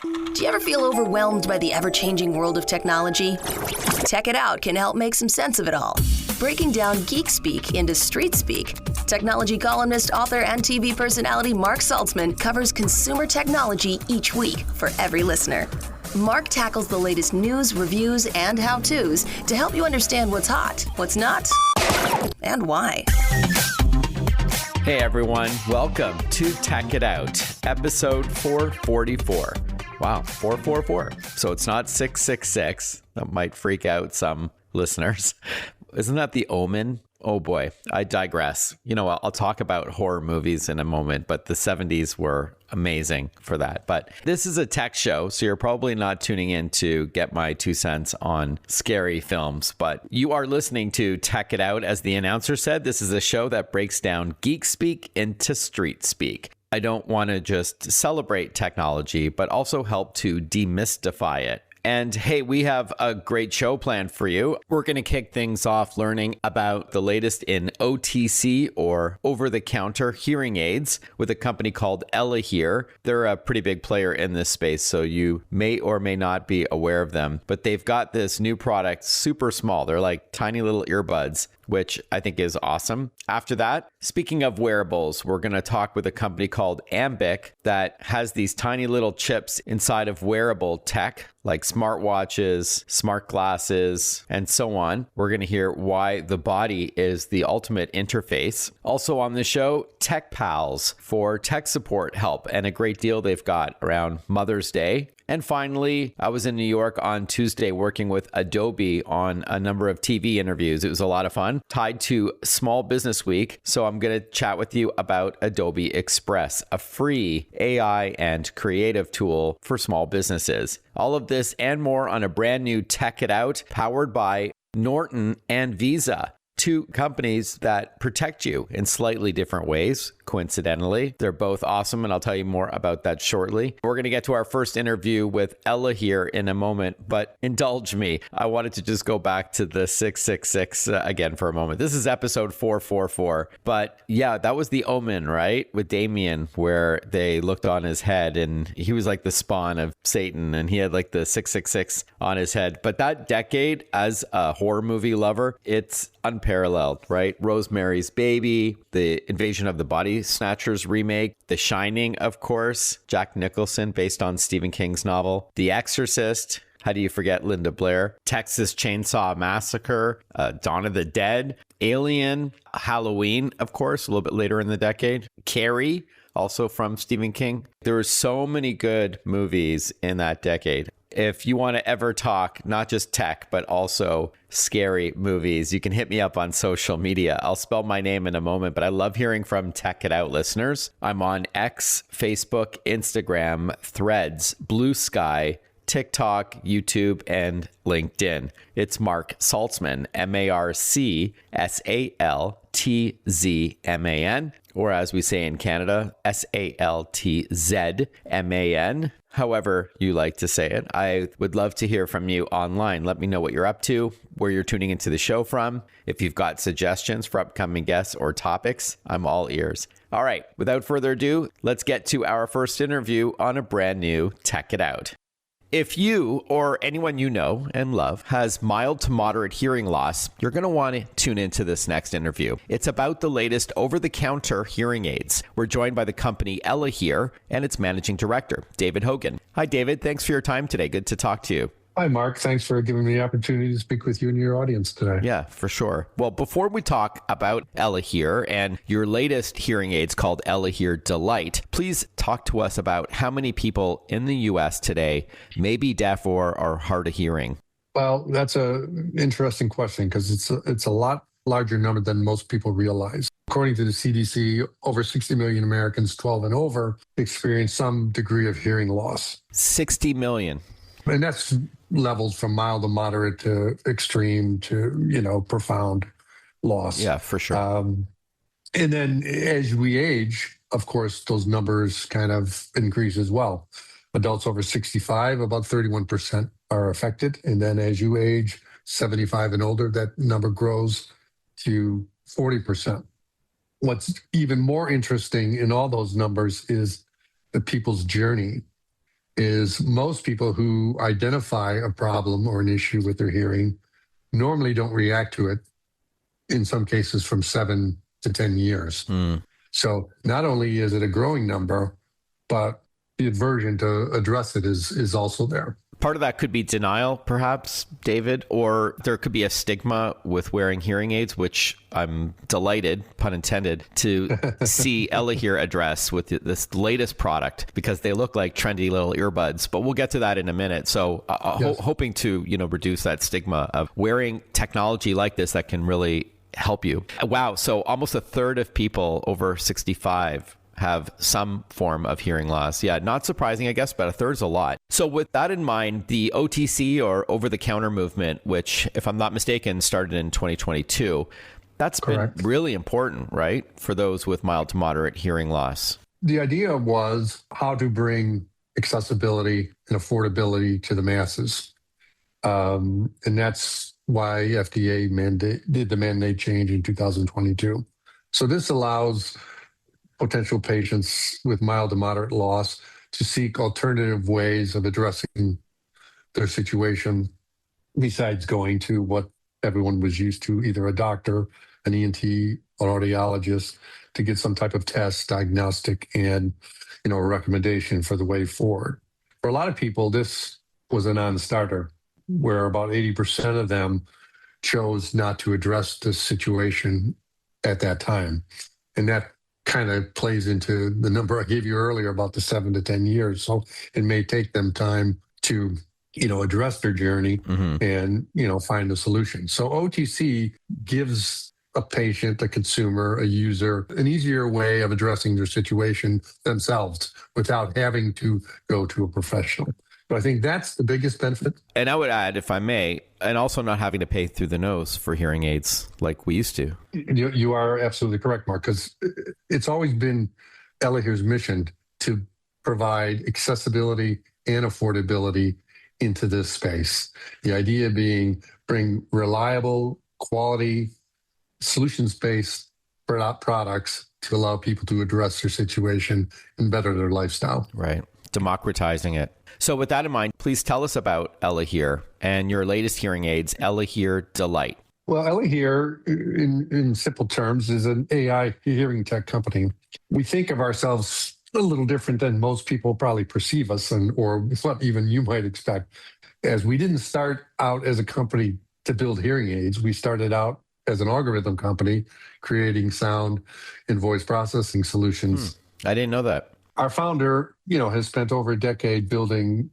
Do you ever feel overwhelmed by the ever-changing world of technology? Tech It Out can help make some sense of it all. Breaking down geek speak into street speak, technology columnist, author, and TV personality Mark Saltzman covers consumer technology each week for every listener. Mark tackles the latest news, reviews, and how-tos to help you understand what's hot, what's not, and why. Hey everyone, welcome to Tech It Out, episode 444. Wow, 444. So it's not 666. That might freak out some listeners. Isn't that the Omen? Oh boy, I digress. You know, I'll talk about horror movies in a moment, but the 70s were amazing for that. But this is a tech show, so you're probably not tuning in to get my 2 cents on scary films, but you are listening to Tech It Out. As the announcer said, this is a show that breaks down geek speak into street speak. I don't want to just celebrate technology, but also help to demystify it. And hey, we have a great show planned for you. We're going to kick things off learning about the latest in OTC or over-the-counter hearing aids with a company called ELEHEAR. They're a pretty big player in this space, so you may or may not be aware of them. But they've got this new product, super small. They're like tiny little earbuds, which I think is awesome. After that, speaking of wearables, we're going to talk with a company called Ambiq that has these tiny little chips inside of wearable tech, like smartwatches, smart glasses, and so on. We're going to hear why the body is the ultimate interface. Also on the show, TechPals for tech support help and a great deal they've got around Mother's Day. And finally, I was in New York on Tuesday working with Adobe on a number of TV interviews. It was a lot of fun, tied to Small Business Week. So I'm going to chat with you about Adobe Express, a free AI and creative tool for small businesses. All of this and more on a brand new Tech It Out powered by Norton and Visa. Two companies that protect you in slightly different ways, coincidentally. They're both awesome, and I'll tell you more about that shortly. We're going to get to our first interview with ELEHEAR in a moment, but indulge me. I wanted to just go back to the 666 again for a moment. This is episode 444, but yeah, that was the Omen, right? With Damien, where they looked on his head, and he was like the spawn of Satan, and he had like the 666 on his head. But that decade, as a horror movie lover, it's unparalleled, right? Rosemary's Baby, the Invasion of the Body Snatchers remake, The Shining, of course, Jack Nicholson based on Stephen King's novel, The Exorcist, how do you forget Linda Blair, Texas Chainsaw Massacre, Dawn of the Dead, Alien, Halloween, of course, a little bit later in the decade, Carrie, also from Stephen King. There were so many good movies in that decade. If you want to ever talk, not just tech, but also scary movies, you can hit me up on social media. I'll spell my name in a moment, but I love hearing from Tech It Out listeners. I'm on X, Facebook, Instagram, Threads, Blue Sky, TikTok, YouTube, and LinkedIn. It's Mark Saltzman, MarkSaltzman, or as we say in Canada, SaltzMan. However you like to say it. I would love to hear from you online. Let me know what you're up to, where you're tuning into the show from. If you've got suggestions for upcoming guests or topics, I'm all ears. All right, without further ado, let's get to our first interview on a brand new Tech It Out. If you or anyone you know and love has mild to moderate hearing loss, you're going to want to tune into this next interview. It's about the latest over-the-counter hearing aids. We're joined by the company ELEHEAR and its managing director, David Hogan. Hi, David. Thanks for your time today. Good to talk to you. Hi, Mark. Thanks for giving me the opportunity to speak with you and your audience today. Yeah, for sure. Well, before we talk about ELEHEAR and your latest hearing aids called ELEHEAR Delight, please talk to us about how many people in the U.S. today may be deaf or are hard of hearing. Well, that's an interesting question because it's a lot larger number than most people realize. According to the CDC, over 60 million Americans 12 and over experience some degree of hearing loss. 60 million. And that's levels from mild to moderate to extreme to, profound loss. Yeah, for sure. And then as we age, of course, those numbers kind of increase as well. Adults over 65, about 31% are affected. And then as you age, 75 and older, that number grows to 40%. What's even more interesting in all those numbers is the people's journey. is most people who identify a problem or an issue with their hearing normally don't react to it, in some cases from 7 to 10 years. So not only is it a growing number, but the aversion to address it is also there. Part of that could be denial, perhaps, David, or there could be a stigma with wearing hearing aids, which I'm delighted, pun intended, to see ELEHEAR address with this latest product, because they look like trendy little earbuds. But we'll get to that in a minute. So Yes. hoping to, reduce that stigma of wearing technology like this that can really help you. Wow. So almost a third of people over 65 have some form of hearing loss. Yeah, not surprising, I guess, but a third's a lot. So with that in mind, the OTC or over-the-counter movement, which, if I'm not mistaken, started in 2022, that's Correct. been really important, right, for those with mild to moderate hearing loss. The idea was how to bring accessibility and affordability to the masses. And that's why FDA did the mandate change in 2022. So this allows potential patients with mild to moderate loss to seek alternative ways of addressing their situation besides going to what everyone was used to, either a doctor, an ENT, or audiologist, to get some type of test, diagnostic, and a recommendation for the way forward. For a lot of people, this was a non-starter, where about 80% of them chose not to address the situation at that time. And that kind of plays into the number I gave you earlier about the 7 to 10 years. So it may take them time to, address their journey and, find a solution. So OTC gives a patient, a consumer, a user, an easier way of addressing their situation themselves without having to go to a professional. But I think that's the biggest benefit. And I would add, if I may, and also not having to pay through the nose for hearing aids like we used to. You are absolutely correct, Mark, because it's always been ELEHEAR's mission to provide accessibility and affordability into this space. The idea being bring reliable, quality, solutions-based products to allow people to address their situation and better their lifestyle. Right. Democratizing it. So with that in mind, please tell us about ELEHEAR and your latest hearing aids, ELEHEAR Delight. Well, ELEHEAR, in simple terms, is an AI hearing tech company. We think of ourselves a little different than most people probably perceive us, or what even you might expect, as we didn't start out as a company to build hearing aids. We started out as an algorithm company creating sound and voice processing solutions. I didn't know that. Our founder, has spent over a decade building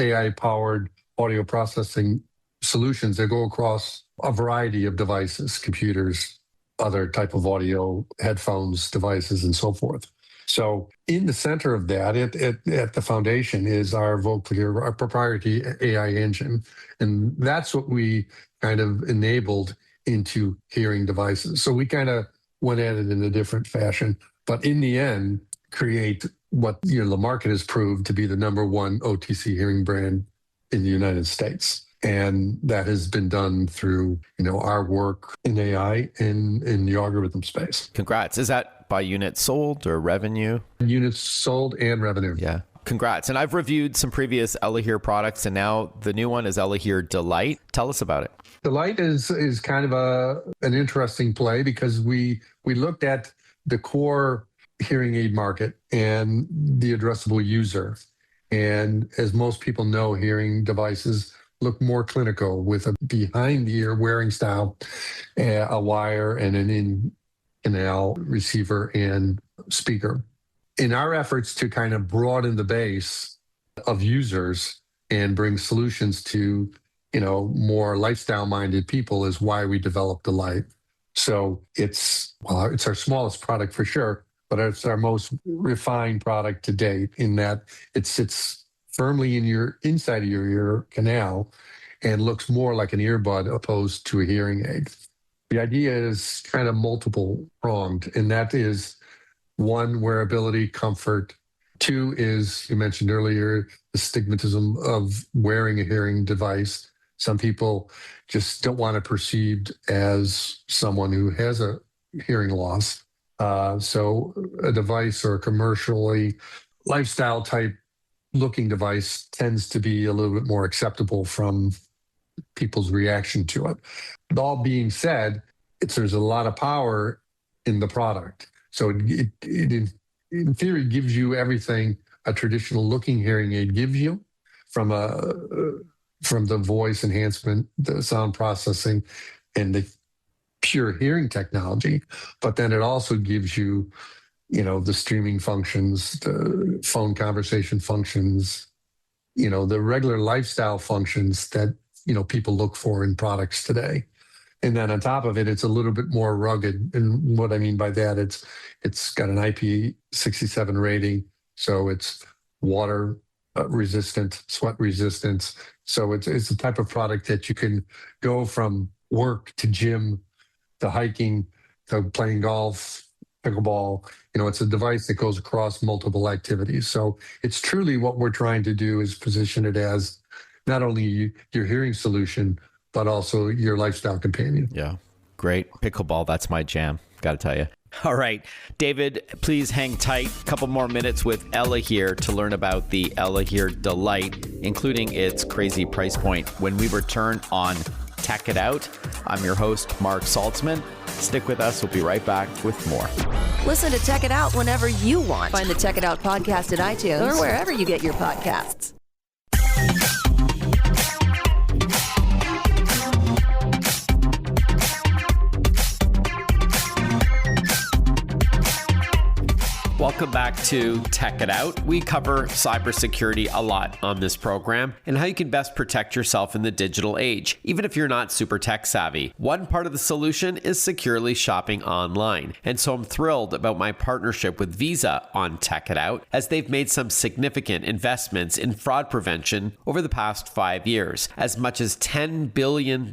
AI-powered audio processing solutions that go across a variety of devices, computers, other type of audio, headphones, devices, and so forth. So in the center of that, at the foundation, is our Voclear, our proprietary AI engine. And that's what we kind of enabled into hearing devices. So we kind of went at it in a different fashion. But in the end, create what the market has proved to be the number one OTC hearing brand in the United States. And that has been done through, our work in AI and in the algorithm space. Congrats. Is that by units sold or revenue? Units sold and revenue. Yeah. Congrats. And I've reviewed some previous ELEHEAR products, and now the new one is ELEHEAR Delight. Tell us about it. Delight is kind of an interesting play, because we looked at the core hearing aid market and the addressable user. And as most people know, hearing devices look more clinical, with a behind the ear wearing style, a wire, and an in-canal receiver and speaker. In our efforts to kind of broaden the base of users and bring solutions to, more lifestyle-minded people, is why we developed Delight. So it's our smallest product for sure, but it's our most refined product to date, in that it sits firmly in your inside of your ear canal and looks more like an earbud opposed to a hearing aid. The idea is kind of multiple pronged, and that is, one, wearability, comfort. Two is, you mentioned earlier, the stigmatism of wearing a hearing device. Some people just don't want it perceived as someone who has a hearing loss. So a device or a commercially lifestyle type looking device tends to be a little bit more acceptable from people's reaction to it. With all being said, there's a lot of power in the product. So it in theory gives you everything a traditional looking hearing aid gives you from the voice enhancement, the sound processing, and the pure hearing technology. But then it also gives you, the streaming functions, the phone conversation functions, the regular lifestyle functions that, people look for in products today. And then on top of it, it's a little bit more rugged. And what I mean by that, it's got an IP67 rating. So it's water resistant, sweat resistant. So it's a type of product that you can go from work to gym to hiking to playing golf, pickleball. It's a device that goes across multiple activities. So it's truly what we're trying to do is position it as not only your hearing solution, but also your lifestyle companion. Yeah, great. Pickleball, that's my jam, got to tell you. All right, David, please hang tight. A couple more minutes with ELEHEAR to learn about the ELEHEAR Delight, including its crazy price point. When we return on Tech It Out, I'm your host, Mark Saltzman. Stick with us. We'll be right back with more. Listen to Tech It Out whenever you want. Find the Tech It Out podcast at iTunes or wherever you get your podcasts. Welcome back to Tech It Out. We cover cybersecurity a lot on this program and how you can best protect yourself in the digital age, even if you're not super tech savvy. One part of the solution is securely shopping online. And so I'm thrilled about my partnership with Visa on Tech It Out, as they've made some significant investments in fraud prevention over the past 5 years, as much as $10 billion.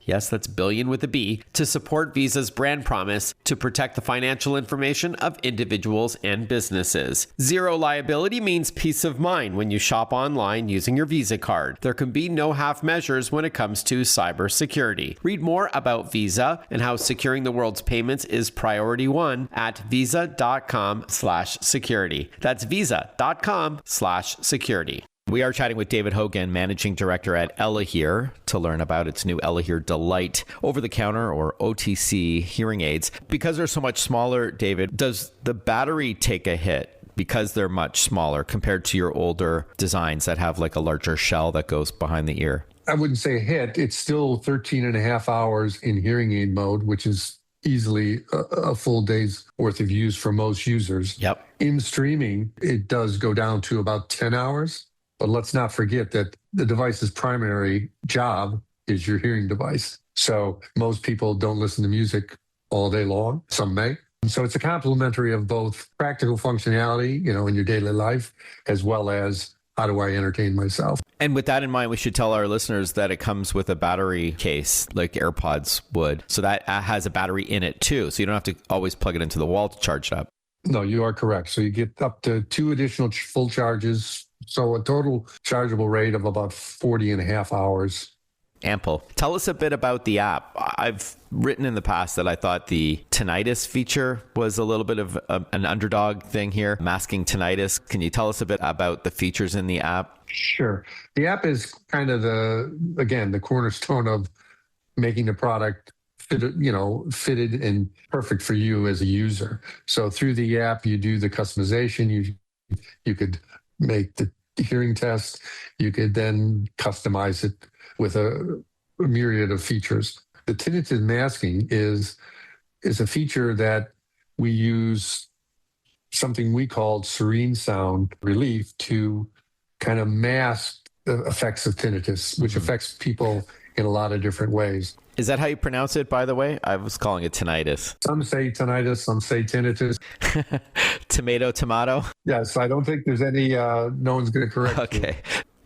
Yes, that's billion with a B, to support Visa's brand promise to protect the financial information of individuals and businesses. Zero liability means peace of mind when you shop online using your Visa card. There can be no half measures when it comes to cybersecurity. Read more about Visa and how securing the world's payments is priority one at visa.com/security. That's visa.com/security. We are chatting with David Hogan, Managing Director at ELEHEAR, to learn about its new ELEHEAR Delight over-the-counter or OTC hearing aids. Because they're so much smaller, David, does the battery take a hit because they're much smaller compared to your older designs that have like a larger shell that goes behind the ear? I wouldn't say a hit. It's still 13 and a half hours in hearing aid mode, which is easily a full day's worth of use for most users. Yep. In streaming, it does go down to about 10 hours. But let's not forget that the device's primary job is your hearing device. So most people don't listen to music all day long. Some may. So it's a complementary of both practical functionality, in your daily life, as well as how do I entertain myself. And with that in mind, we should tell our listeners that it comes with a battery case like AirPods would. So that has a battery in it too. So you don't have to always plug it into the wall to charge it up. No, you are correct. So you get up to 2 additional full charges. So a total chargeable rate of about 40 and a half hours. Ample. Tell us a bit about the app. I've written in the past that I thought the tinnitus feature was a little bit of an underdog thing here, masking tinnitus. Can you tell us a bit about the features in the app? Sure. The app is kind of the cornerstone of making the product fitted and perfect for you as a user. So through the app, you do the customization. You could make the hearing test. You could then customize it with a myriad of features. The tinnitus masking is a feature that we use something we called serene sound relief to kind of mask the effects of tinnitus, which affects people in a lot of different ways. Is that how you pronounce it, by the way? I was calling it tinnitus. Some say tinnitus, some say tinnitus. Tomato. Yes, I don't think there's any, no one's going to correct you. Okay.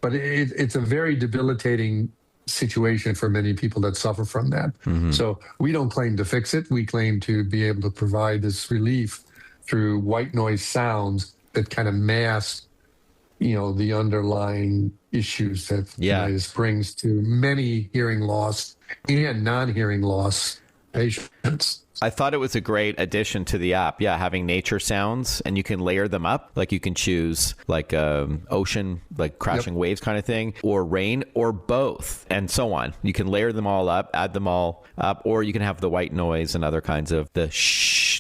But it's a very debilitating situation for many people that suffer from that. Mm-hmm. So we don't claim to fix it. We claim to be able to provide this relief through white noise sounds that kind of mask, the underlying issues that tinnitus brings to many hearing loss and non-hearing loss patients. I thought it was a great addition to the app. Yeah, having nature sounds, and you can layer them up. Like you can choose like ocean, like crashing waves kind of thing, or rain, or both, and so on. You can layer them all up, add them all up, or you can have the white noise and other kinds of the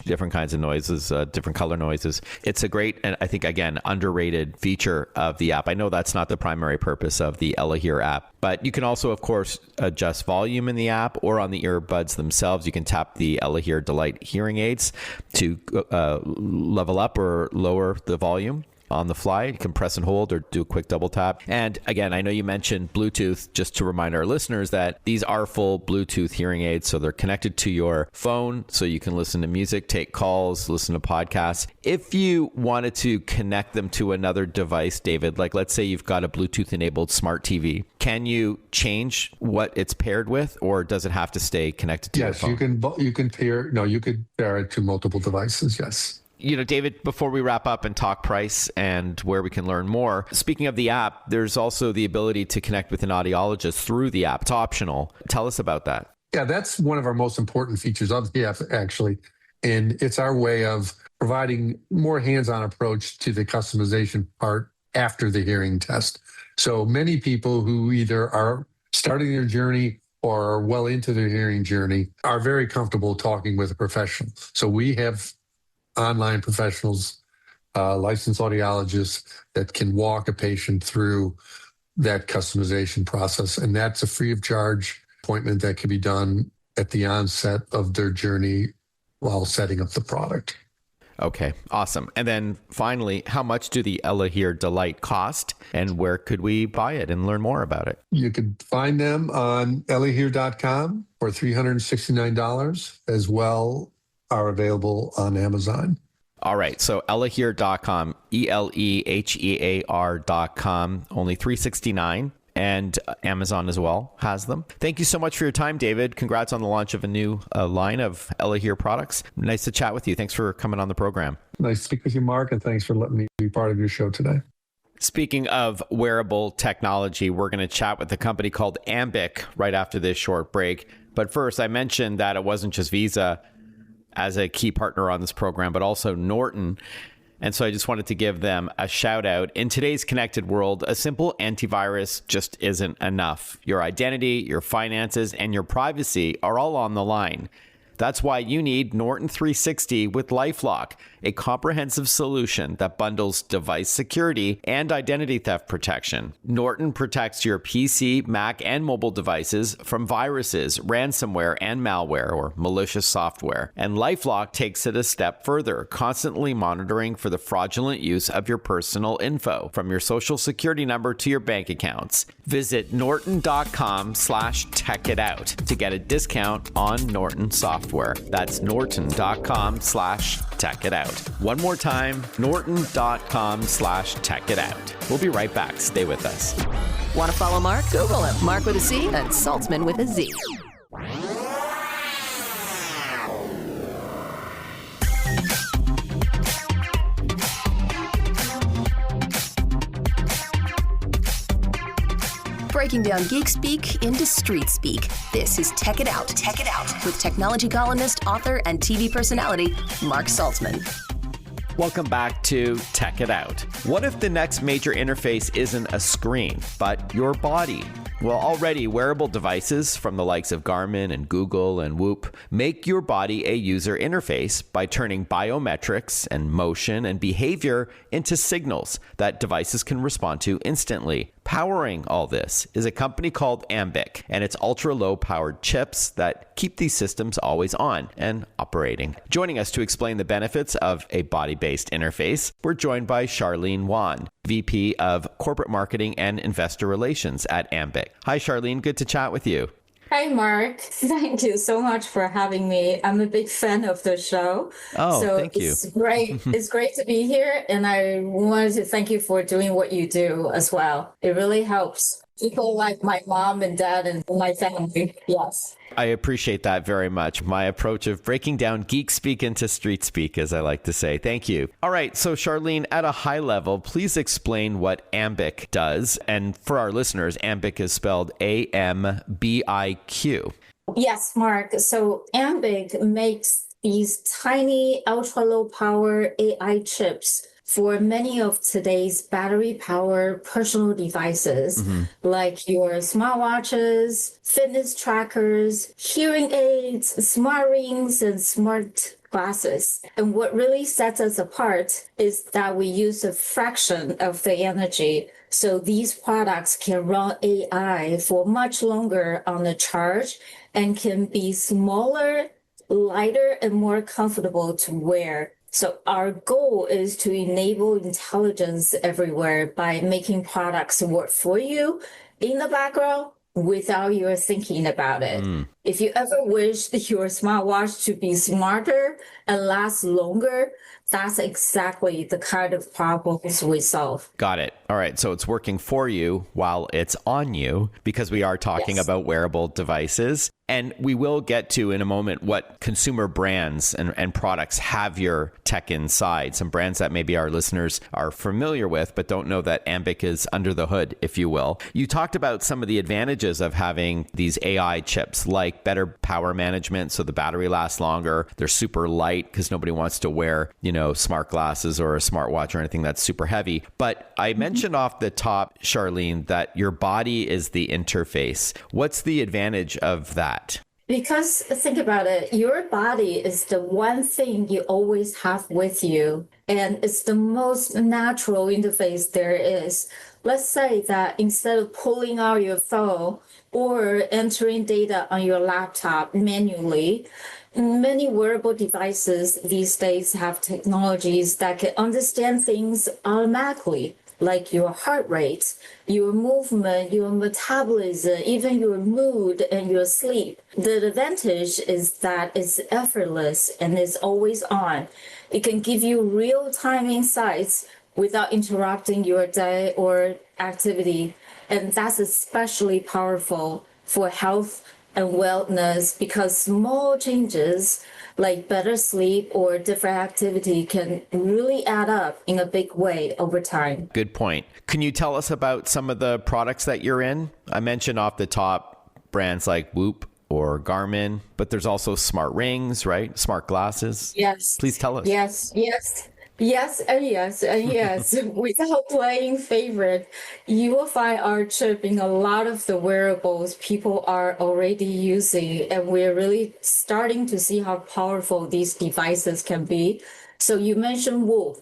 different kinds of noises, different color noises. It's a great, and I think, again, underrated feature of the app. I know that's not the primary purpose of the ELEHEAR app, but you can also, of course, adjust volume in the app or on the earbuds themselves. You can tap the ELEHEAR Delight hearing aids to level up or lower the volume on the fly. You can press and hold or do a quick double tap. And again, I know you mentioned Bluetooth, just to remind our listeners that these are full Bluetooth hearing aids. So they're connected to your phone, so you can listen to music, take calls, listen to podcasts. If you wanted to connect them to another device, David, like let's say you've got a Bluetooth enabled smart TV, can you change what it's paired with, or does it have to stay connected to your phone? Yes, you could pair it to multiple devices. Yes. You know, David, before we wrap up and talk price and where we can learn more, speaking of the app, there's also the ability to connect with an audiologist through the app. It's optional. Tell us about that. Yeah, that's one of our most important features of the app, actually. And it's our way of providing more hands-on approach to the customization part after the hearing test. So many people who either are starting their journey or are well into their hearing journey are very comfortable talking with a professional. So we have online professionals, licensed audiologists that can walk a patient through that customization process. And that's a free of charge appointment that can be done at the onset of their journey while setting up the product. Okay, awesome. And then finally, how much do the ELEHEAR Delight cost, and where could we buy it and learn more about it? You could find them on elehear.com for $369, as well are available on Amazon. All right. So elehear.com, ELEHEAR.com, only $369, and Amazon as well has them. Thank you so much for your time, David. Congrats on the launch of a new line of ELEHEAR products. Nice to chat with you. Thanks for coming on the program. Nice to speak with you, Mark, and thanks for letting me be part of your show today. Speaking of wearable technology, we're going to chat with a company called Ambiq right after this short break. But first, I mentioned that it wasn't just Visa as a key partner on this program, but also Norton. And so I just wanted to give them a shout out. In today's connected world, a simple antivirus just isn't enough. Your identity, your finances, and your privacy are all on the line. That's why you need Norton 360 with LifeLock, a comprehensive solution that bundles device security and identity theft protection. Norton protects your PC, Mac, and mobile devices from viruses, ransomware, and malware or malicious software. And LifeLock takes it a step further, constantly monitoring for the fraudulent use of your personal info, from your social security number to your bank accounts. Visit norton.com/techitout to get a discount on Norton software. That's norton.com/techitout. One more time, norton.com/techitout. We'll be right back. Stay with us. Want to follow Mark? Google him. Mark with a C and Saltzman with a Z. Breaking down geek speak into street speak. This is Tech It Out. Tech It Out with technology columnist, author, and TV personality Mark Saltzman. Welcome back to Tech It Out. What if the next major interface isn't a screen, but your body? Well, already wearable devices from the likes of Garmin and Google and Whoop make your body a user interface by turning biometrics and motion and behavior into signals that devices can respond to instantly. Powering all this is a company called Ambiq and its ultra-low powered chips that keep these systems always on and operating. Joining us to explain the benefits of a body-based interface, we're joined by Charlene Wan, VP of Corporate Marketing and Investor Relations at Ambiq. Hi, Charlene. Good to chat with you. Hi, Mark. Thank you so much for having me. I'm a big fan of the show. Oh, thank you. It's great. It's great to be here. And I wanted to thank you for doing what you do as well. It really helps people like my mom and dad and my family. Yes. I appreciate that very much. My approach of breaking down geek speak into street speak, as I like to say. Thank you. All right. So Charlene, at a high level, please explain what Ambiq does. And for our listeners, Ambiq is spelled AMBIQ. Yes, Mark. So Ambiq makes these tiny ultra low power AI chips for many of today's battery powered personal devices, like your smartwatches, fitness trackers, hearing aids, smart rings, and smart glasses. And what really sets us apart is that we use a fraction of the energy. So these products can run AI for much longer on the charge and can be smaller, lighter, and more comfortable to wear. So our goal is to enable intelligence everywhere by making products work for you in the background without your thinking about it. If you ever wished your smartwatch to be smarter and last longer, that's exactly the kind of problems we solve. Got it. All right. So it's working for you while it's on you, because we are talking about wearable devices. And we will get to in a moment what consumer brands and products have your tech inside. Some brands that maybe our listeners are familiar with, but don't know that Ambiq is under the hood, if you will. You talked about some of the advantages of having these AI chips, like better power management, so the battery lasts longer. They're super light because nobody wants to wear, smart glasses or a smartwatch or anything that's super heavy. But I mentioned off the top, Charlene, that your body is the interface. What's the advantage of that? Because think about it, your body is the one thing you always have with you, and it's the most natural interface there is. Let's say that instead of pulling out your phone or entering data on your laptop manually, many wearable devices these days have technologies that can understand things automatically, like your heart rate, your movement, your metabolism, even your mood and your sleep. The advantage is that it's effortless and it's always on. It can give you real-time insights without interrupting your day or activity. And that's especially powerful for health and wellness, because small changes like better sleep or different activity can really add up in a big way over time. Good point. Can you tell us about some of the products that you're in? I mentioned off the top brands like Whoop or Garmin, but there's also smart rings, right? Smart glasses. Yes. Please tell us. Yes. Yes, and yes, and yes. Without playing favorite, you will find our chip in a lot of the wearables people are already using, and we're really starting to see how powerful these devices can be. So you mentioned Whoop.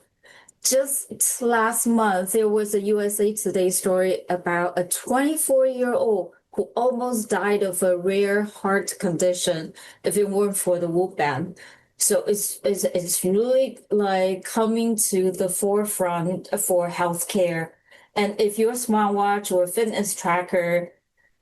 Just last month, there was a USA Today story about a 24-year-old who almost died of a rare heart condition if it weren't for the Whoop band. So it's really like coming to the forefront for healthcare. And if your smartwatch or fitness tracker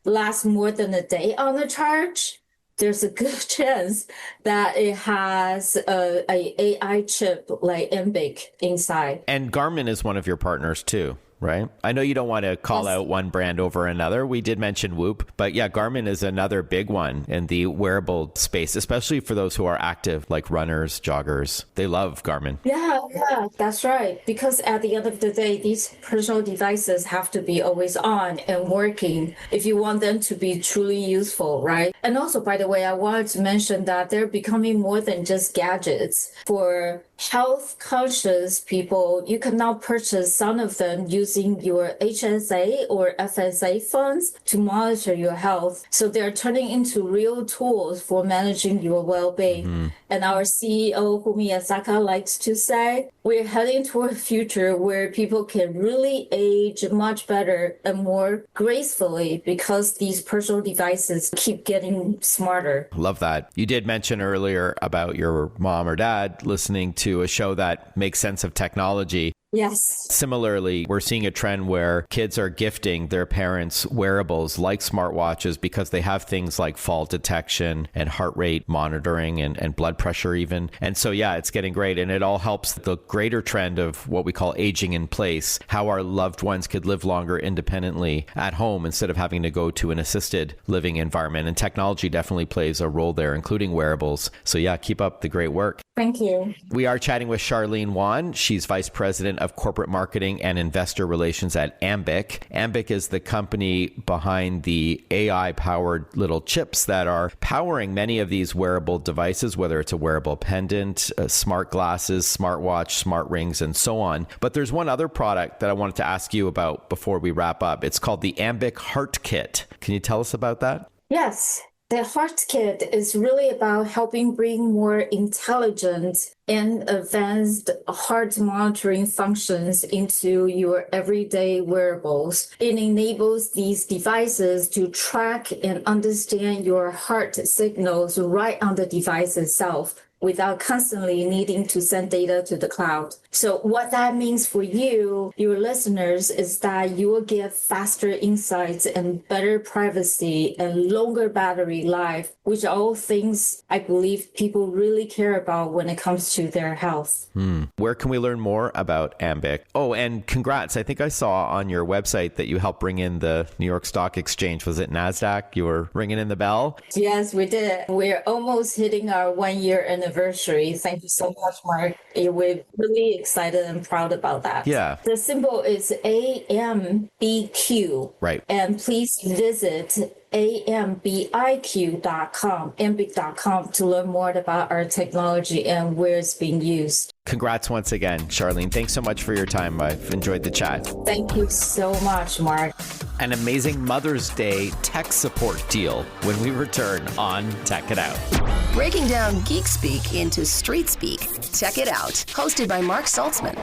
lasts more than a day on the charge, there's a good chance that it has a AI chip like Ambiq inside. And Garmin is one of your partners too, right? I know you don't want to call out one brand over another. We did mention Whoop, but yeah, Garmin is another big one in the wearable space, especially for those who are active, like runners, joggers. They love Garmin. Yeah, that's right. Because at the end of the day, these personal devices have to be always on and working if you want them to be truly useful, right? And also, by the way, I wanted to mention that they're becoming more than just gadgets. For health conscious people, you can now purchase some of them using your HSA or FSA funds to monitor your health. So they're turning into real tools for managing your well-being. And our CEO, Fumi Asaka, likes to say, we're heading toward a future where people can really age much better and more gracefully because these personal devices keep getting smarter. Love that. You did mention earlier about your mom or dad listening to a show that makes sense of technology. Yes. Similarly, we're seeing a trend where kids are gifting their parents wearables like smartwatches because they have things like fall detection and heart rate monitoring and blood pressure even. And so, yeah, it's getting great. And it all helps the greater trend of what we call aging in place, how our loved ones could live longer independently at home instead of having to go to an assisted living environment. And technology definitely plays a role there, including wearables. So yeah, keep up the great work. Thank you. We are chatting with Charlene Wan. She's Vice President of Corporate Marketing and Investor Relations at Ambiq. Ambiq is the company behind the AI-powered little chips that are powering many of these wearable devices, whether it's a wearable pendant, smart glasses, smartwatch, smart rings, and so on. But there's one other product that I wanted to ask you about before we wrap up. It's called the Ambiq Heart Kit. Can you tell us about that? Yes. The Heart Kit is really about helping bring more intelligent and advanced heart monitoring functions into your everyday wearables. It enables these devices to track and understand your heart signals right on the device itself, without constantly needing to send data to the cloud. So what that means for you, your listeners, is that you will get faster insights and better privacy and longer battery life, which are all things I believe people really care about when it comes to their health. Where can we learn more about Ambiq? Oh, and congrats. I think I saw on your website that you helped bring in the New York Stock Exchange. Was it NASDAQ? You were ringing in the bell? Yes, we did. We're almost hitting our 1 year anniversary. Thank you so much, Mark. We're really excited and proud about that. Yeah. The symbol is AMBQ. Right. And please visit ambiq.com, ambiq.com, to learn more about our technology and where it's being used. Congrats once again, Charlene. Thanks so much for your time. I've enjoyed the chat. Thank you so much, Mark. An amazing Mother's Day tech support deal when we return on Tech It Out. Breaking down geek speak into street speak. Check it out. Hosted by Mark Saltzman.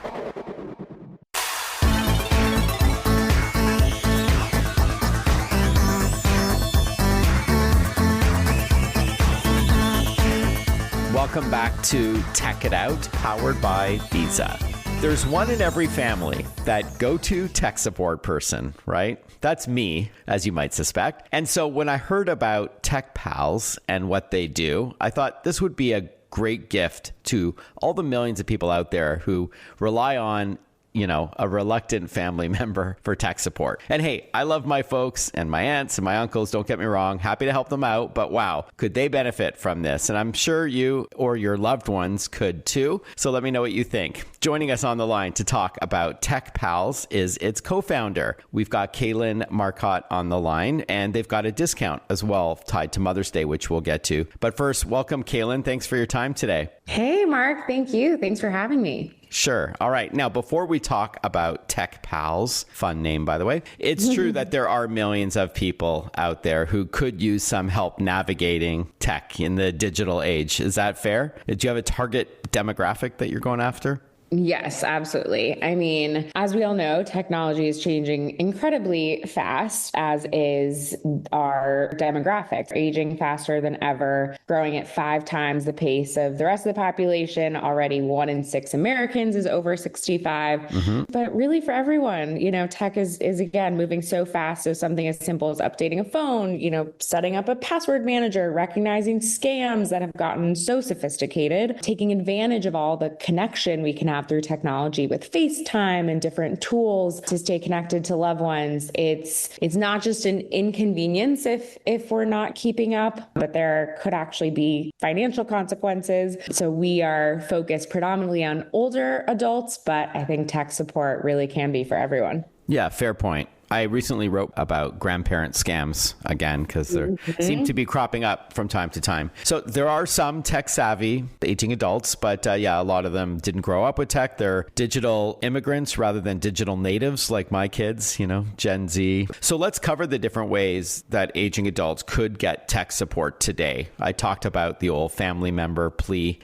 Welcome back to Tech It Out, powered by Visa. There's one in every family, that go-to tech support person, right? That's me, as you might suspect. And so when I heard about TechPals and what they do, I thought this would be a great gift to all the millions of people out there who rely on a reluctant family member for tech support. And hey, I love my folks and my aunts and my uncles, don't get me wrong, happy to help them out, but wow, could they benefit from this? And I'm sure you or your loved ones could too. So let me know what you think. Joining us on the line to talk about TechPals is its co-founder. We've got Kaylin Marcotte on the line, and they've got a discount as well tied to Mother's Day, which we'll get to. But first, welcome, Kaylin. Thanks for your time today. Hey, Mark. Thank you. Thanks for having me. Sure. All right. Now, before we talk about TechPals, fun name, by the way, it's true that there are millions of people out there who could use some help navigating tech in the digital age. Is that fair? Do you have a target demographic that you're going after? Yes, absolutely. I mean, as we all know, technology is changing incredibly fast, as is our demographics, aging faster than ever, growing at 5 times the pace of the rest of the population. Already 1 in 6 Americans is over 65. But really for everyone, tech is again moving so fast. So something as simple as updating a phone, setting up a password manager, recognizing scams that have gotten so sophisticated, taking advantage of all the connection we can have through technology with FaceTime and different tools to stay connected to loved ones. It's not just an inconvenience if we're not keeping up, but there could actually be financial consequences. So we are focused predominantly on older adults, but I think tech support really can be for everyone. Yeah, fair point. I recently wrote about grandparent scams again, because they seem to be cropping up from time to time. So there are some tech savvy aging adults, but a lot of them didn't grow up with tech. They're digital immigrants rather than digital natives like my kids, Gen Z. So let's cover the different ways that aging adults could get tech support today. I talked about the old family member plea,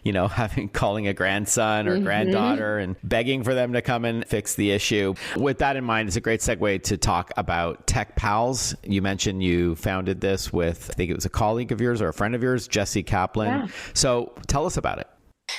calling a grandson or granddaughter and begging for them to come and fix the issue. With that in mind, it's a great segue to talk about TechPals. You mentioned you founded this with, I think it was a colleague of yours or a friend of yours, Jesse Kaplan. Yeah. So tell us about it.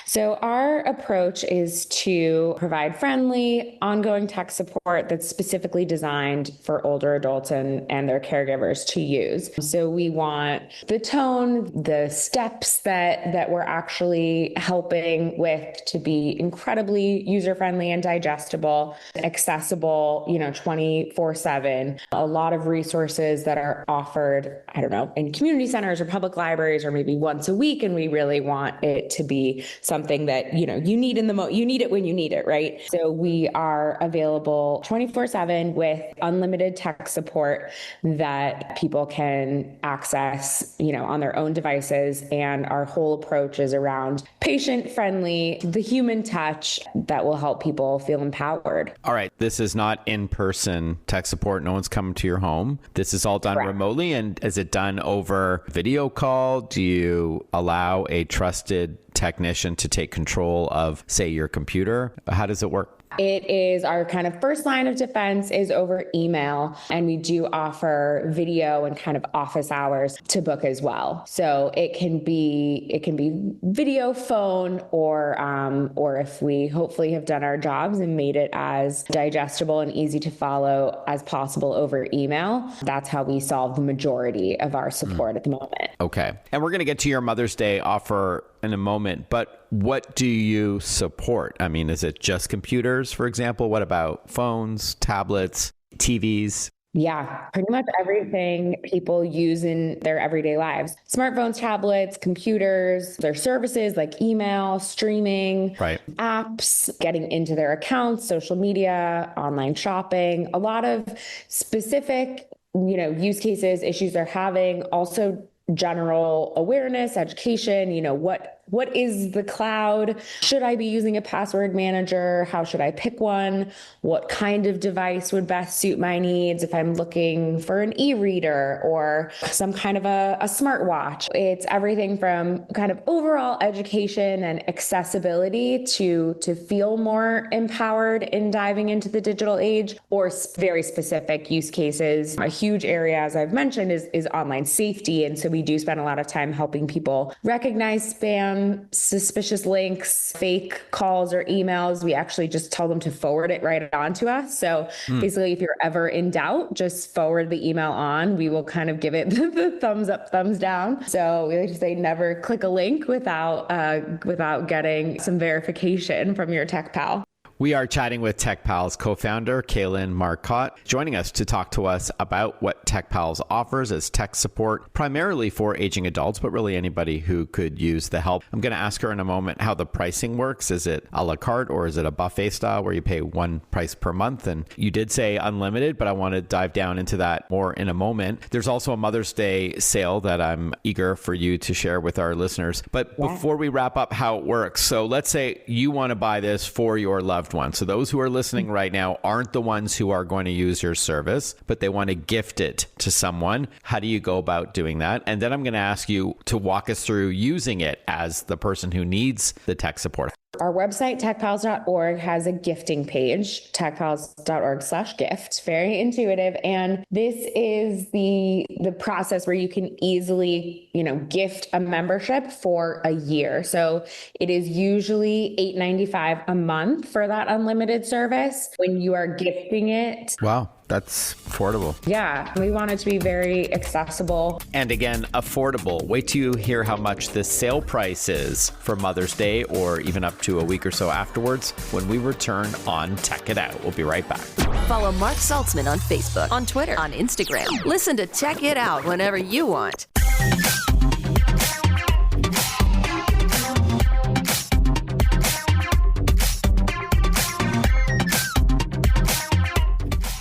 So our approach is to provide friendly, ongoing tech support that's specifically designed for older adults and their caregivers to use. So we want the tone, the steps that we're actually helping with to be incredibly user-friendly and digestible, accessible, 24/7. A lot of resources that are offered, in community centers or public libraries or maybe once a week. And we really want it to be something something that, you need you need it when you need it, right? So we are available 24/7 with unlimited tech support that people can access, on their own devices. And our whole approach is around patient friendly, the human touch that will help people feel empowered. All right. This is not in-person tech support. No one's coming to your home. This is all done Correct. remotely. And is it done over video call? Do you allow a trusted technician to take control of, say, your computer? How does it work? It is our kind of first line of defense is over email, and we do offer video and kind of office hours to book as well. So it can be video, phone, or if we hopefully have done our jobs and made it as digestible and easy to follow as possible over email. That's how we solve the majority of our support at the moment. Okay. And we're going to get to your Mother's Day offer in a moment, but what do you support? I mean, is it just computers, for example? What about phones, tablets, TVs? Yeah, pretty much everything people use in their everyday lives. Smartphones, tablets, computers, their services like email, streaming, Right. apps, getting into their accounts, social media, online shopping, a lot of specific, use cases, issues they're having, also general awareness, education, what is the cloud? Should I be using a password manager? How should I pick one? What kind of device would best suit my needs if I'm looking for an e-reader or some kind of a smartwatch? It's everything from kind of overall education and accessibility to feel more empowered in diving into the digital age, or very specific use cases. A huge area, as I've mentioned, is online safety. And so we do spend a lot of time helping people recognize spam, suspicious links, fake calls or emails. We actually just tell them to forward it right on to us. So basically, if you're ever in doubt, just forward the email on. We will kind of give it the thumbs up, thumbs down. So we like to say never click a link without getting some verification from your tech pal. We are chatting with TechPals co-founder Kaylin Marcotte, joining us to talk to us about what TechPals offers as tech support, primarily for aging adults, but really anybody who could use the help. I'm going to ask her in a moment how the pricing works. Is it a la carte or is it a buffet style where you pay one price per month? And you did say unlimited, but I want to dive down into that more in a moment. There's also a Mother's Day sale that I'm eager for you to share with our listeners. But before we wrap up how it works, so let's say you want to buy this for your loved one. So those who are listening right now aren't the ones who are going to use your service, but they want to gift it to someone. How do you go about doing that? And then I'm going to ask you to walk us through using it as the person who needs the tech support. Our website, techpals.org, has a gifting page, techpals.org/gift. Very intuitive. And this is the process where you can easily, gift a membership for a year. So it is usually $8.95 a month for that unlimited service. When you are gifting it. Wow. That's affordable. Yeah, we want it to be very accessible. And again, affordable. Wait till you hear how much the sale price is for Mother's Day or even up to a week or so afterwards when we return on Tech It Out. We'll be right back. Follow Mark Saltzman on Facebook, on Twitter, on Instagram. Listen to Tech It Out whenever you want.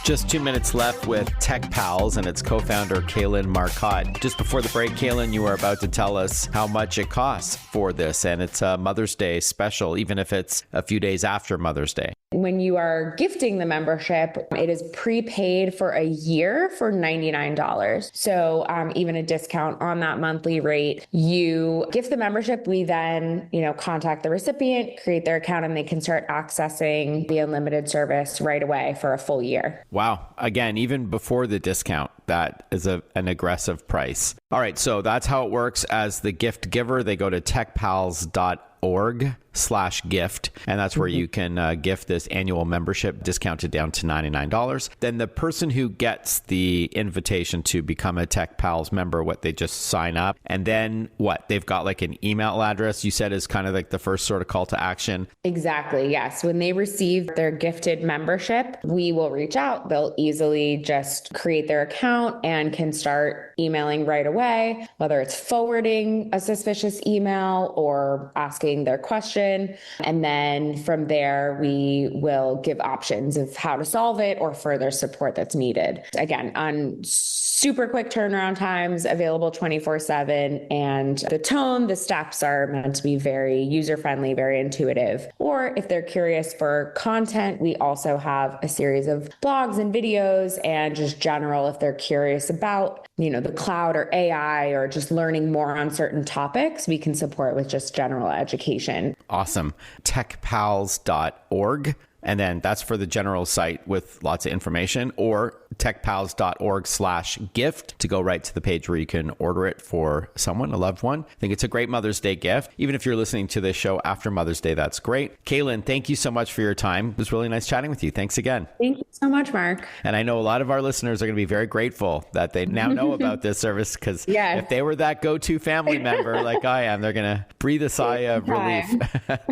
Just 2 minutes left with TechPals and its co-founder, Kaylin Marcotte. Just before the break, Kaylin, you were about to tell us how much it costs for this, and it's a Mother's Day special, even if it's a few days after Mother's Day. When you are gifting the membership, it is prepaid for a year for $99. So even a discount on that monthly rate. You gift the membership, we then, contact the recipient, create their account, and they can start accessing the unlimited service right away for a full year. Wow. Again, even before the discount, that is an aggressive price. All right. So that's how it works as the gift giver. They go to techpals.org/gift. And that's where you can gift this annual membership discounted down to $99. Then the person who gets the invitation to become a TechPals member, they just sign up. And then they've got like an email address you said is kind of like the first sort of call to action. Exactly. Yes. When they receive their gifted membership, we will reach out. They'll easily just create their account and can start emailing right away, whether it's forwarding a suspicious email or asking their question solution. And then from there, we will give options of how to solve it or further support that's needed. Again, on super quick turnaround times, available 24/7. And the tone, the steps are meant to be very user-friendly, very intuitive. Or if they're curious for content, we also have a series of blogs and videos and just general, if they're curious about, the cloud or AI or just learning more on certain topics, we can support with just general education. Awesome. TechPals.org. And then that's for the general site with lots of information, or techpals.org/gift to go right to the page where you can order it for someone, a loved one. I think it's a great Mother's Day gift. Even if you're listening to this show after Mother's Day, that's great. Kaylin, thank you so much for your time. It was really nice chatting with you. Thanks again. Thank you so much, Mark. And I know a lot of our listeners are going to be very grateful that they now know about this service, because if they were that go-to family member like I am, they're going to breathe a sigh of relief.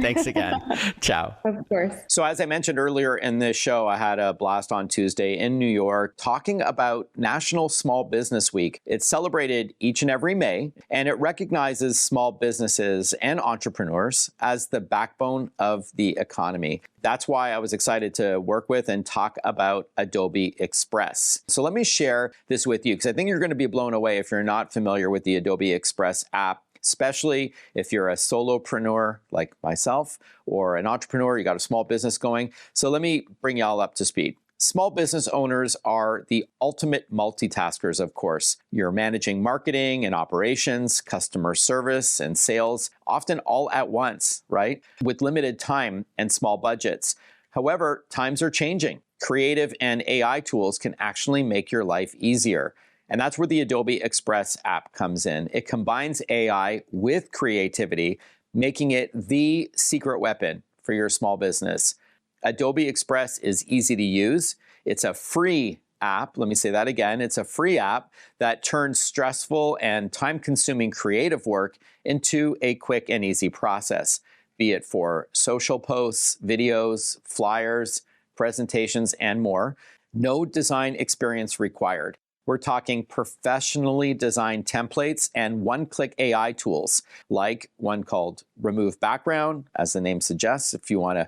Thanks again. Ciao. Of course. So as I mentioned earlier in this show, I had a blast on Tuesday in New York talking about National Small Business Week. It's celebrated each and every May, and it recognizes small businesses and entrepreneurs as the backbone of the economy. That's why I was excited to work with and talk about Adobe Express. So let me share this with you, because I think you're going to be blown away if you're not familiar with the Adobe Express app, especially if you're a solopreneur like myself or an entrepreneur, you got a small business going. So let me bring y'all up to speed. Small business owners are the ultimate multitaskers, of course. You're managing marketing and operations, customer service and sales, often all at once, right? With limited time and small budgets. However, times are changing. Creative and AI tools can actually make your life easier. And that's where the Adobe Express app comes in. It combines AI with creativity, making it the secret weapon for your small business. Adobe Express is easy to use. It's a free app. Let me say that again. It's a free app that turns stressful and time-consuming creative work into a quick and easy process, be it for social posts, videos, flyers, presentations, and more. No design experience required. We're talking professionally designed templates and one-click AI tools, like one called Remove Background, as the name suggests, if you want to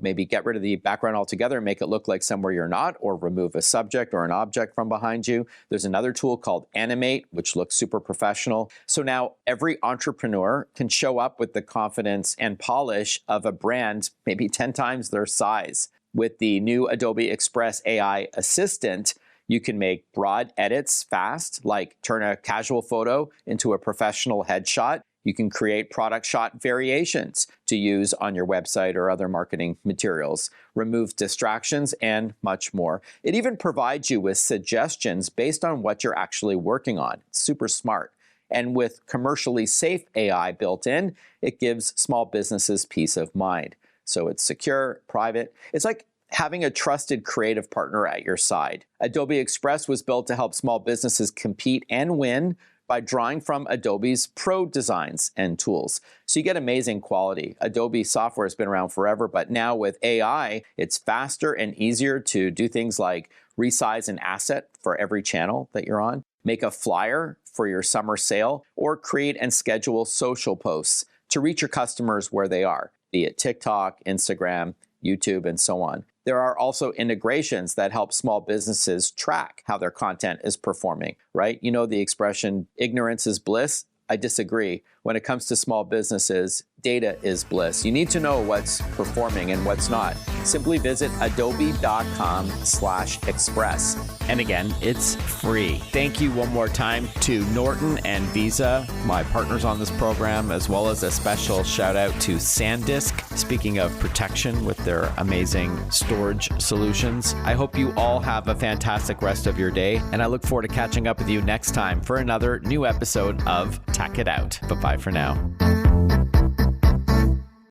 maybe get rid of the background altogether and make it look like somewhere you're not, or remove a subject or an object from behind you. There's another tool called Animate, which looks super professional. So now every entrepreneur can show up with the confidence and polish of a brand maybe 10 times their size. With the new Adobe Express AI Assistant, you can make broad edits fast, like turn a casual photo into a professional headshot. You can create product shot variations to use on your website or other marketing materials, remove distractions, and much more. It even provides you with suggestions based on what you're actually working on. It's super smart. And with commercially safe AI built in, it gives small businesses peace of mind. So it's secure, private. It's like having a trusted creative partner at your side. Adobe Express was built to help small businesses compete and win by drawing from Adobe's pro designs and tools. So you get amazing quality. Adobe software has been around forever, but now with AI, it's faster and easier to do things like resize an asset for every channel that you're on, make a flyer for your summer sale, or create and schedule social posts to reach your customers where they are, be it TikTok, Instagram, YouTube, and so on. There are also integrations that help small businesses track how their content is performing, right? You know the expression, ignorance is bliss? I disagree. When it comes to small businesses, data is bliss. You need to know what's performing and what's not. Simply visit adobe.com/express. And again, it's free. Thank you one more time to Norton and Visa, my partners on this program, as well as a special shout out to SanDisk, speaking of protection with their amazing storage solutions. I hope you all have a fantastic rest of your day, and I look forward to catching up with you next time for another new episode of Tech It Out. Bye-bye for now.